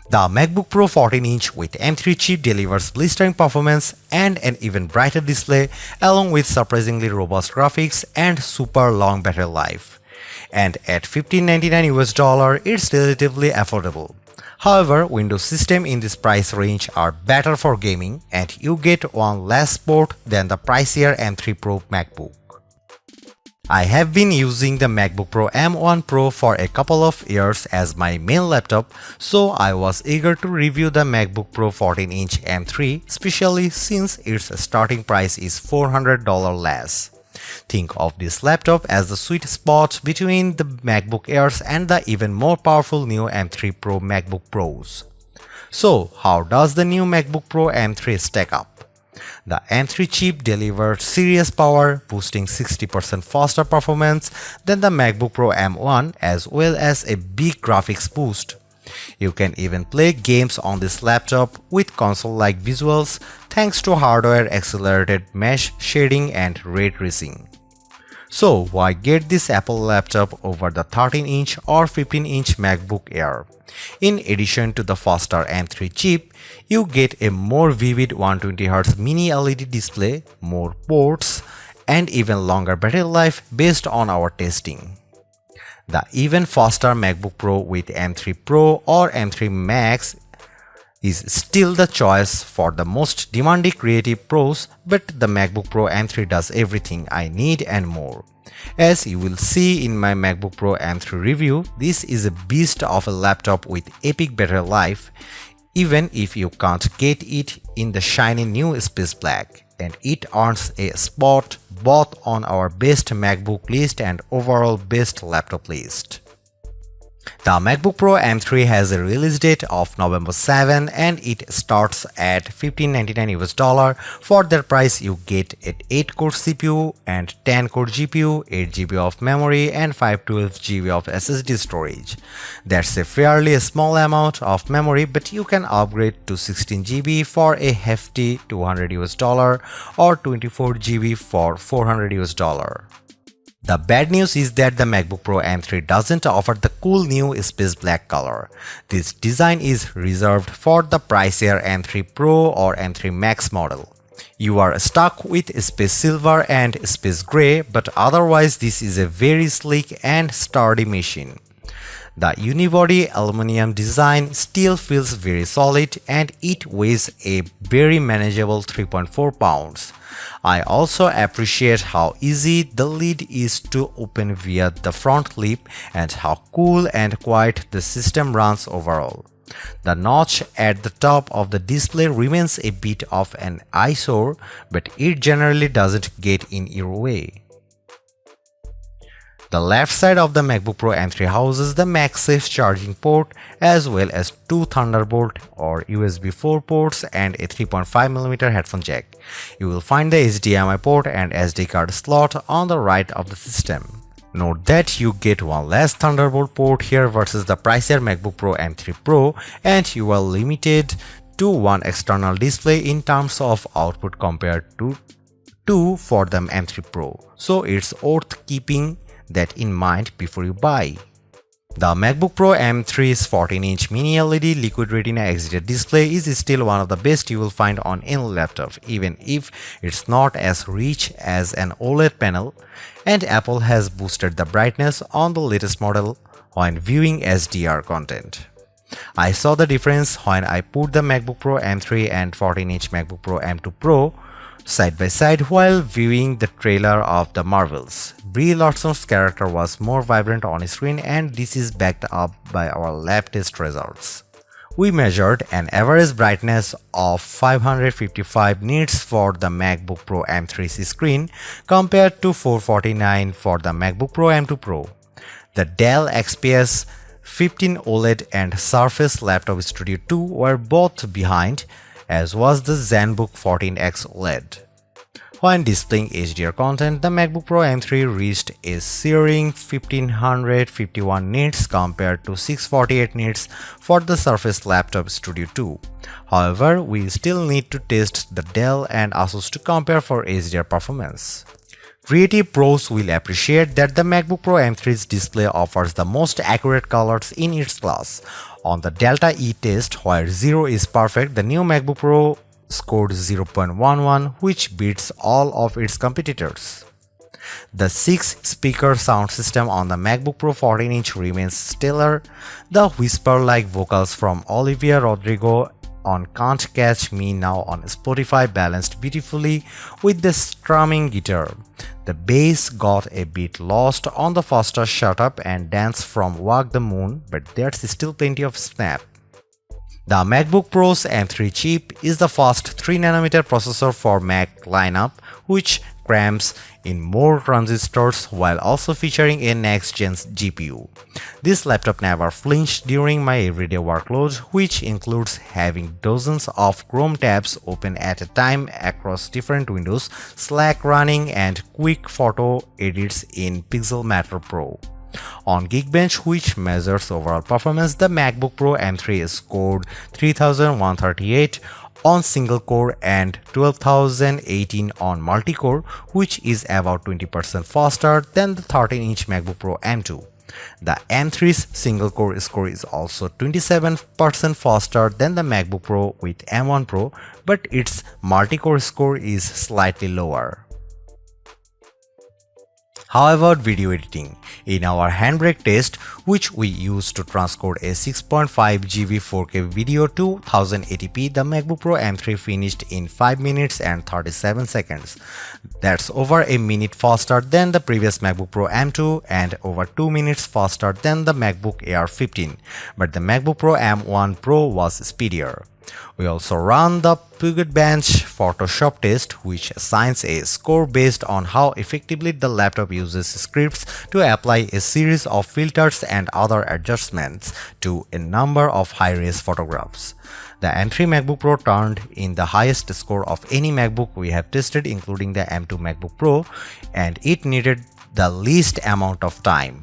The MacBook Pro 14-inch with M3 chip delivers blistering performance and an even brighter display along with surprisingly robust graphics and super long battery life. And at $1599 it's relatively affordable. However, Windows systems in this price range are better for gaming and you get one less port than the pricier M3 Pro MacBook. I have been using the MacBook Pro M1 Pro for a couple of years as my main laptop, so I was eager to review the MacBook Pro 14-inch M3, especially since its starting price is $400 less. Think of this laptop as the sweet spot between the MacBook Airs and the even more powerful new M3 Pro MacBook Pros. So, how does the new MacBook Pro M3 stack up? The M3 chip delivers serious power, boosting 60% faster performance than the MacBook Pro M1 as well as a big graphics boost. You can even play games on this laptop with console-like visuals thanks to hardware-accelerated mesh shading and ray tracing. So why get this Apple laptop over the 13-inch or 15-inch MacBook Air? In addition to the faster M3 chip, you get a more vivid 120Hz mini LED display, more ports, and even longer battery life based on our testing. The even faster MacBook Pro with M3 Pro or M3 Max is still the choice for the most demanding creative pros, but the MacBook Pro M3 does everything I need and more. As you will see in my MacBook Pro M3 review, this is a beast of a laptop with epic battery life, even if you can't get it in the shiny new Space Black, and it earns a spot both on our best MacBook list and overall best laptop list. The MacBook Pro M3 has a release date of November 7 and it starts at $1599. For that price you get an 8-core CPU and 10-core GPU, 8GB of memory and 512GB of SSD storage. That's a fairly small amount of memory, but you can upgrade to 16GB for a hefty $200 or 24GB for $400. The bad news is that the MacBook Pro M3 doesn't offer the cool new Space Black color. This design is reserved for the pricier M3 Pro or M3 Max model. You are stuck with Space Silver and Space Gray, but otherwise this is a very sleek and sturdy machine. The unibody aluminum design still feels very solid and it weighs a very manageable 3.4 pounds. I also appreciate how easy the lid is to open via the front lip and how cool and quiet the system runs overall. The notch at the top of the display remains a bit of an eyesore, but it generally doesn't get in your way. The left side of the MacBook Pro M3 houses the MagSafe charging port as well as two Thunderbolt or USB 4 ports and a 3.5mm headphone jack. You will find the HDMI port and SD card slot on the right of the system. Note that you get one less Thunderbolt port here versus the pricier MacBook Pro M3 Pro, and you are limited to one external display in terms of output compared to two for the M3 Pro. So it's worth keeping that in mind before you buy. The MacBook Pro M3's 14-inch mini LED Liquid Retina XDR display is still one of the best you will find on any laptop, even if it's not as rich as an OLED panel, and Apple has boosted the brightness on the latest model when viewing HDR content. I saw the difference when I put the MacBook Pro M3 and 14-inch MacBook Pro M2 Pro side by side while viewing the trailer of The Marvels. Brie Larson's character was more vibrant on screen, and this is backed up by our lab test results. We measured an average brightness of 555 nits for the MacBook Pro M3's screen compared to 449 for the MacBook Pro M2 Pro. The Dell XPS 15 OLED and Surface Laptop Studio 2 were both behind, as was the ZenBook 14X OLED. When displaying HDR content, the MacBook Pro M3 reached a searing 1551 nits compared to 648 nits for the Surface Laptop Studio 2. However, we still need to test the Dell and Asus to compare for HDR performance. Creative pros will appreciate that the MacBook Pro M3's display offers the most accurate colors in its class. On the Delta E test, where 0 is perfect, the new MacBook Pro scored 0.11, which beats all of its competitors. The 6-speaker sound system on the MacBook Pro 14-inch remains stellar. The whisper-like vocals from Olivia Rodrigo on Can't Catch Me Now on Spotify balanced beautifully with the strumming guitar. The bass got a bit lost on the faster Shut Up and Dance from Walk the Moon, but there's still plenty of snap. The MacBook Pro's M3 chip is the fast 3nm processor for Mac lineup, which crams in more transistors while also featuring a next-gen GPU. This laptop never flinched during my everyday workload, which includes having dozens of Chrome tabs open at a time across different windows, Slack running, and quick photo edits in Pixelmator Pro. On Geekbench, which measures overall performance, the MacBook Pro M3 scored 3138 on single core and 12018 on multi-core, which is about 20% faster than the 13-inch MacBook Pro M2. The M3's single core score is also 27% faster than the MacBook Pro with M1 Pro, but its multi-core score is slightly lower. How about video editing? In our Handbrake test, which we used to transcode a 6.5 GB 4K video to 1080p, the MacBook Pro M3 finished in 5 minutes and 37 seconds. That's over a minute faster than the previous MacBook Pro M2 and over 2 minutes faster than the MacBook Air 15, but the MacBook Pro M1 Pro was speedier. We also ran the Puget Bench Photoshop test, which assigns a score based on how effectively the laptop uses scripts to apply a series of filters and other adjustments to a number of high-res photographs. The M3 MacBook Pro turned in the highest score of any MacBook we have tested, including the M2 MacBook Pro, and it needed the least amount of time.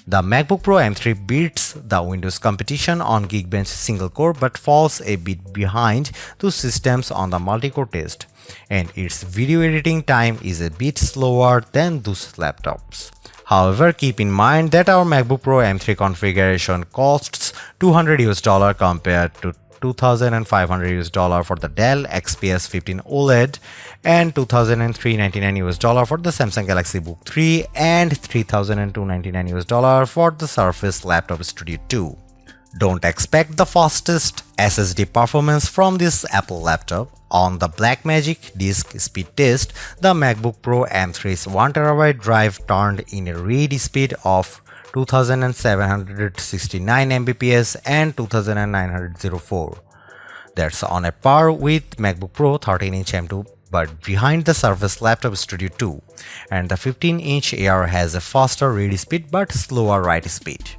The MacBook Pro M3 beats the Windows competition on Geekbench single core but falls a bit behind those systems on the multi-core test, and its video editing time is a bit slower than those laptops. However, keep in mind that our MacBook Pro M3 configuration costs $200 compared to $2,500 for the Dell XPS 15 OLED and $2,399 for the Samsung Galaxy Book 3 and $3,299 for the Surface Laptop Studio 2. Don't expect the fastest SSD performance from this Apple laptop. On the Blackmagic disk speed test, the MacBook Pro M3's 1TB drive turned in a read speed of 2769 Mbps and 2904. That's on a par with MacBook Pro 13-inch M2 but behind the Surface Laptop Studio 2, and the 15-inch Air has a faster read speed but slower write speed.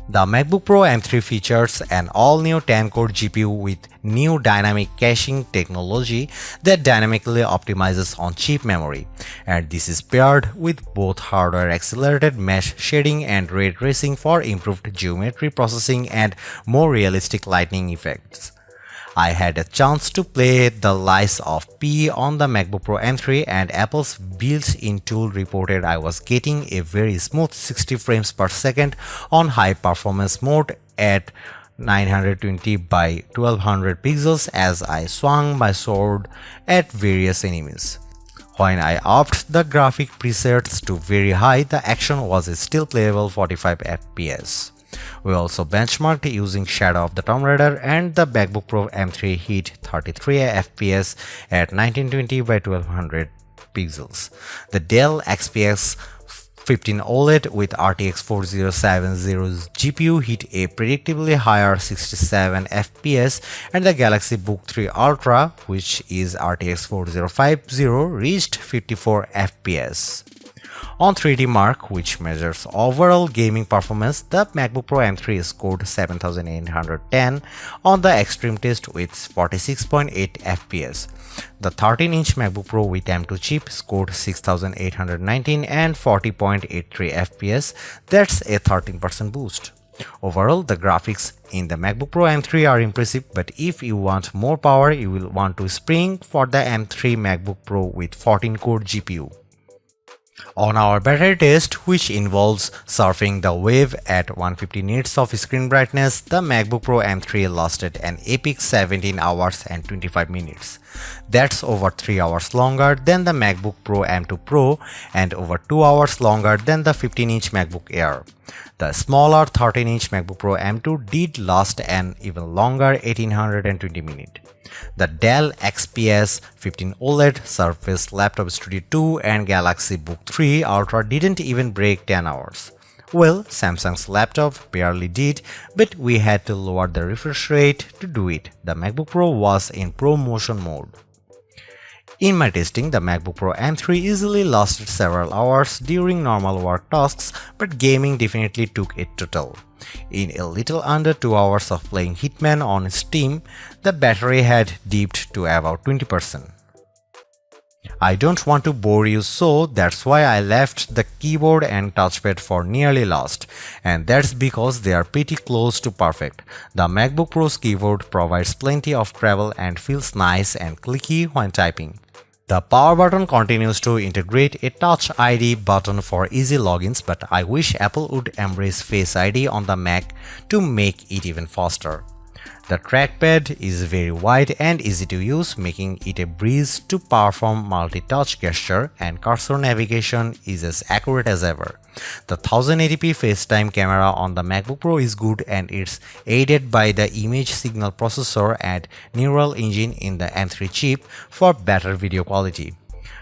The MacBook Pro M3 features an all-new 10-core GPU with new dynamic caching technology that dynamically optimizes on chip memory, and this is paired with both hardware-accelerated mesh shading and ray tracing for improved geometry processing and more realistic lighting effects. I had a chance to play the Lies of P on the MacBook Pro M3, and Apple's built-in tool reported I was getting a very smooth 60 frames per second on high performance mode at 920 by 1200 pixels as I swung my sword at various enemies. When I upped the graphic presets to very high, the action was still playable 45 FPS. We also benchmarked using Shadow of the Tomb Raider, and the MacBook Pro M3 hit 33 FPS at 1920 by 1200 pixels. The Dell XPS 15 OLED with RTX 4070's GPU hit a predictably higher 67 FPS, and the Galaxy Book 3 Ultra, which is RTX 4050, reached 54 FPS. On 3D Mark, which measures overall gaming performance, the MacBook Pro M3 scored 7810 on the Extreme test with 46.8 FPS. The 13-inch MacBook Pro with M2 chip scored 6819 and 40.83 FPS. That's a 13% boost. Overall, the graphics in the MacBook Pro M3 are impressive, but if you want more power, you will want to spring for the M3 MacBook Pro with 14-core GPU. On our battery test, which involves surfing the wave at 150 nits of screen brightness, the MacBook Pro M3 lasted an epic 17 hours and 25 minutes. That's over 3 hours longer than the MacBook Pro M2 Pro and over 2 hours longer than the 15-inch MacBook Air. The smaller 13-inch MacBook Pro M2 did last an even longer 1820 minutes. The Dell XPS 15 OLED, Surface Laptop Studio 2 and Galaxy Book 3 Ultra didn't even break 10 hours. Well, Samsung's laptop barely did, but we had to lower the refresh rate to do it. The MacBook Pro was in ProMotion mode. In my testing, the MacBook Pro M3 easily lasted several hours during normal work tasks, but gaming definitely took a toll. In a little under 2 hours of playing Hitman on Steam, the battery had dipped to about 20%. I don't want to bore you, so that's why I left the keyboard and touchpad for nearly last, and that's because they are pretty close to perfect. The MacBook Pro's keyboard provides plenty of travel and feels nice and clicky when typing. The power button continues to integrate a Touch ID button for easy logins, but I wish Apple would embrace Face ID on the Mac to make it even faster. The trackpad is very wide and easy to use, making it a breeze to perform multi-touch gesture, and cursor navigation is as accurate as ever. The 1080p FaceTime camera on the MacBook Pro is good, and it's aided by the image signal processor and neural engine in the M3 chip for better video quality.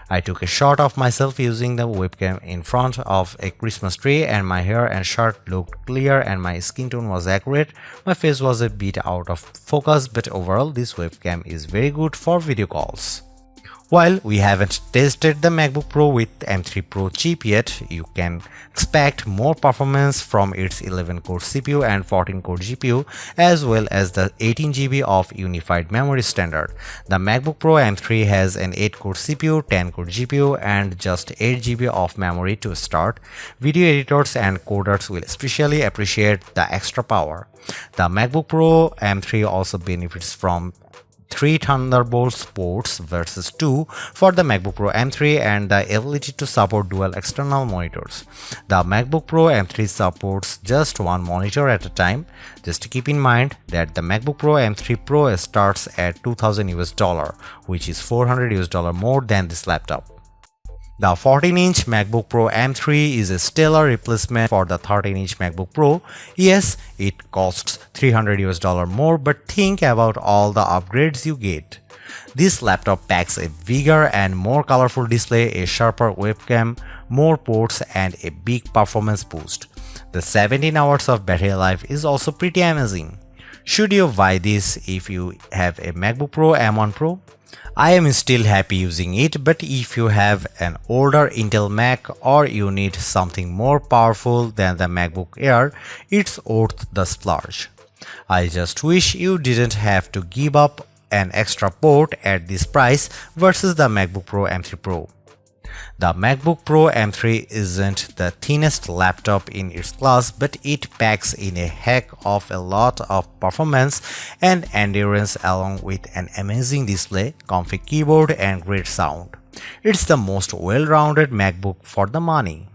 I took a shot of myself using the webcam in front of a Christmas tree, and my hair and shirt looked clear and my skin tone was accurate. My face was a bit out of focus, but overall this webcam is very good for video calls. While we haven't tested the MacBook Pro with M3 Pro chip yet, you can expect more performance from its 11-core CPU and 14-core GPU, as well as the 18GB of unified memory standard. The MacBook Pro M3 has an 8-core CPU, 10-core GPU, and just 8GB of memory to start. Video editors and coders will especially appreciate the extra power. The MacBook Pro M3 also benefits from 3 Thunderbolt ports versus 2 for the MacBook Pro M3 and the ability to support dual external monitors. The MacBook Pro M3 supports just one monitor at a time. Just keep in mind that the MacBook Pro M3 Pro starts at $2,000 which is $400 more than this laptop. The 14-inch MacBook Pro M3 is a stellar replacement for the 13-inch MacBook Pro. Yes, it costs $300 more, but think about all the upgrades you get. This laptop packs a bigger and more colorful display, a sharper webcam, more ports, and a big performance boost. The 17 hours of battery life is also pretty amazing. Should you buy this if you have a MacBook Pro M1 Pro? I am still happy using it, but if you have an older Intel Mac or you need something more powerful than the MacBook Air, it's worth the splurge. I just wish you didn't have to give up an extra port at this price versus the MacBook Pro M3 Pro. The MacBook Pro M3 isn't the thinnest laptop in its class, but it packs in a heck of a lot of performance and endurance along with an amazing display, comfy keyboard, and great sound. It's the most well-rounded MacBook for the money.